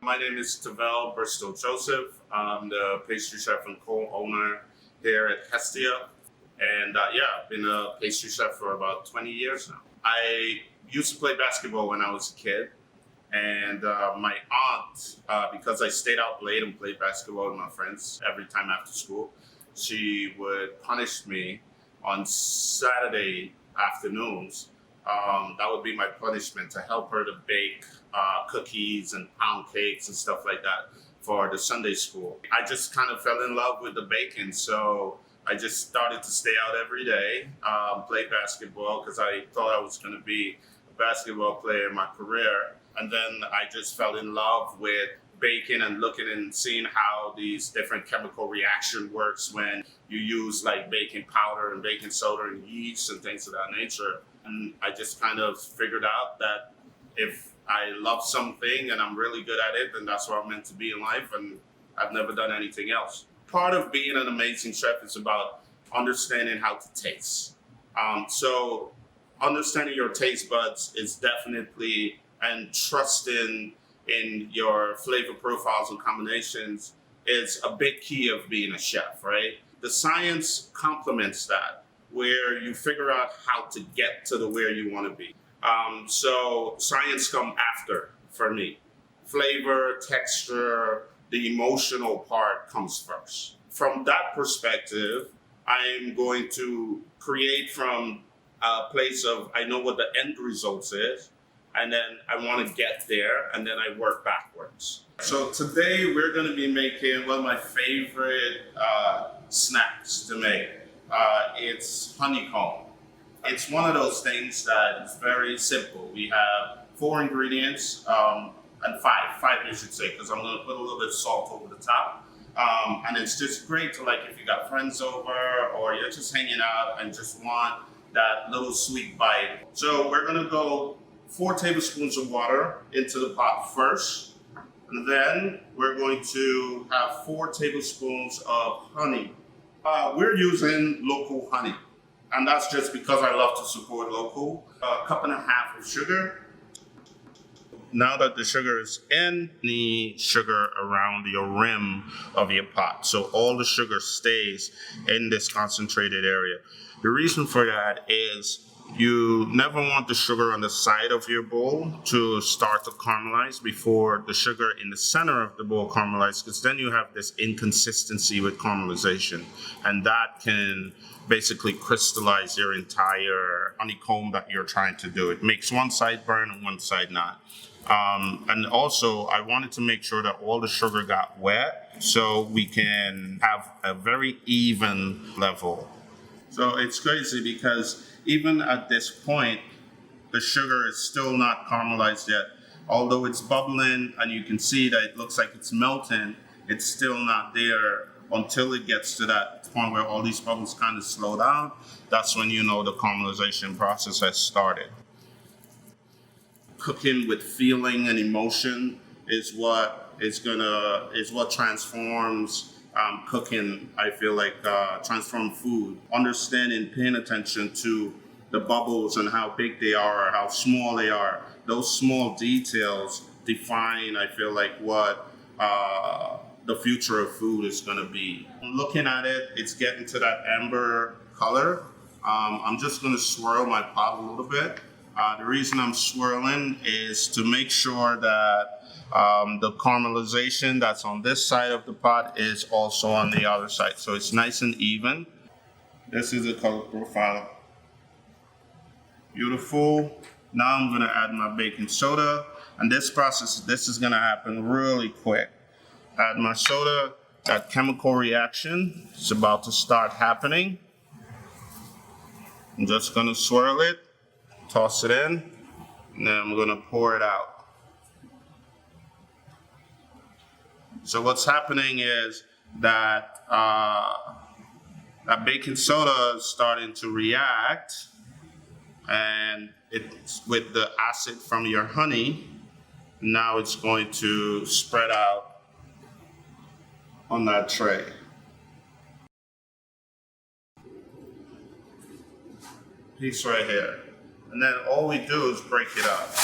My name is Tavel Bristol-Joseph. I'm the pastry chef and co-owner here at Hestia. And I've been a pastry chef for about 20 years now. I used to play basketball when I was a kid. And my aunt, because I stayed out late and played basketball with my friends every time after school, she would punish me on Saturday afternoons. That would be my punishment, to help her to bake cookies and pound cakes and stuff like that for the Sunday school. I just kind of fell in love with the baking, so I just started to stay out every day, play basketball, because I thought I was going to be a basketball player in my career. And then I just fell in love with baking and looking and seeing how these different chemical reaction works when you use like baking powder and baking soda and yeast and things of that nature. And I just kind of figured out that if I love something and I'm really good at it, then that's what I'm meant to be in life, and I've never done anything else. Part of being an amazing chef is about understanding how to taste. So understanding your taste buds is definitely, and trusting in your flavor profiles and combinations is a big key of being a chef, right? The science complements that, where you figure out how to get to where you want to be. So science come after for me. Flavor, texture, the emotional part comes first. From that perspective, I'm going to create from a place of, I know what the end result is, and then I want to get there, and then I work backwards. So today we're going to be making one of my favorite snacks to make. It's honeycomb. It's one of those things that is very simple. We have 4 ingredients, and five you should say, because I'm going to put a little bit of salt over the top. And it's just great to, like, if you got friends over or you're just hanging out and just want that little sweet bite. So we're going to go 4 tablespoons of water into the pot first, and then we're going to have 4 tablespoons of honey. We're using local honey, and that's just because I love to support local. A cup and a half of sugar. Now that the sugar is in, the sugar around the rim of your pot, so all the sugar stays in this concentrated area. The reason for that is you never want the sugar on the side of your bowl to start to caramelize before the sugar in the center of the bowl caramelizes, because then you have this inconsistency with caramelization, and that can basically crystallize your entire honeycomb that you're trying to do. It makes one side burn and one side not. And also, I wanted to make sure that all the sugar got wet so we can have a very even level. So it's crazy because even at this point, the sugar is still not caramelized yet. Although it's bubbling and you can see that it looks like it's melting, it's still not there until it gets to that point where all these bubbles kind of slow down. That's when you know the caramelization process has started. Cooking with feeling and emotion is what transforms cooking. I feel like transform food. Understanding, paying attention to the bubbles and how big they are or how small they are. Those small details define, I feel like, what the future of food is going to be. Looking at it, it's getting to that amber color. I'm just going to swirl my pot a little bit. The reason I'm swirling is to make sure that the caramelization that's on this side of the pot is also on the other side, so it's nice and even. This is the color profile. Beautiful. Now I'm going to add my baking soda, and this is going to happen really quick. Add my soda. That chemical reaction is about to start happening. I'm just going to swirl it, toss it in, and then I'm going to pour it out. So what's happening is that that baking soda is starting to react, and it's with the acid from your honey. Now it's going to spread out on that tray. Piece right here. And then all we do is break it up.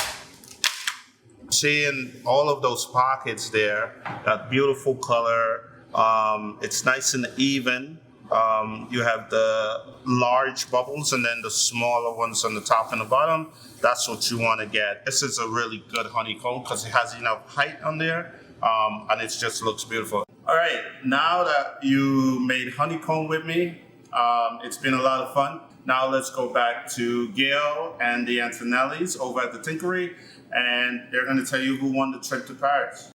Seeing all of those pockets there, that beautiful color, it's nice and even. You have the large bubbles and then the smaller ones on the top and the bottom. That's what you want to get. This is a really good honeycomb because it has enough height on there, and it just looks beautiful. All right, now that you made honeycomb with me, it's been a lot of fun. Now let's go back to Gail and the Antonellis over at the Thinkery, and they're going to tell you who won the trip to Paris.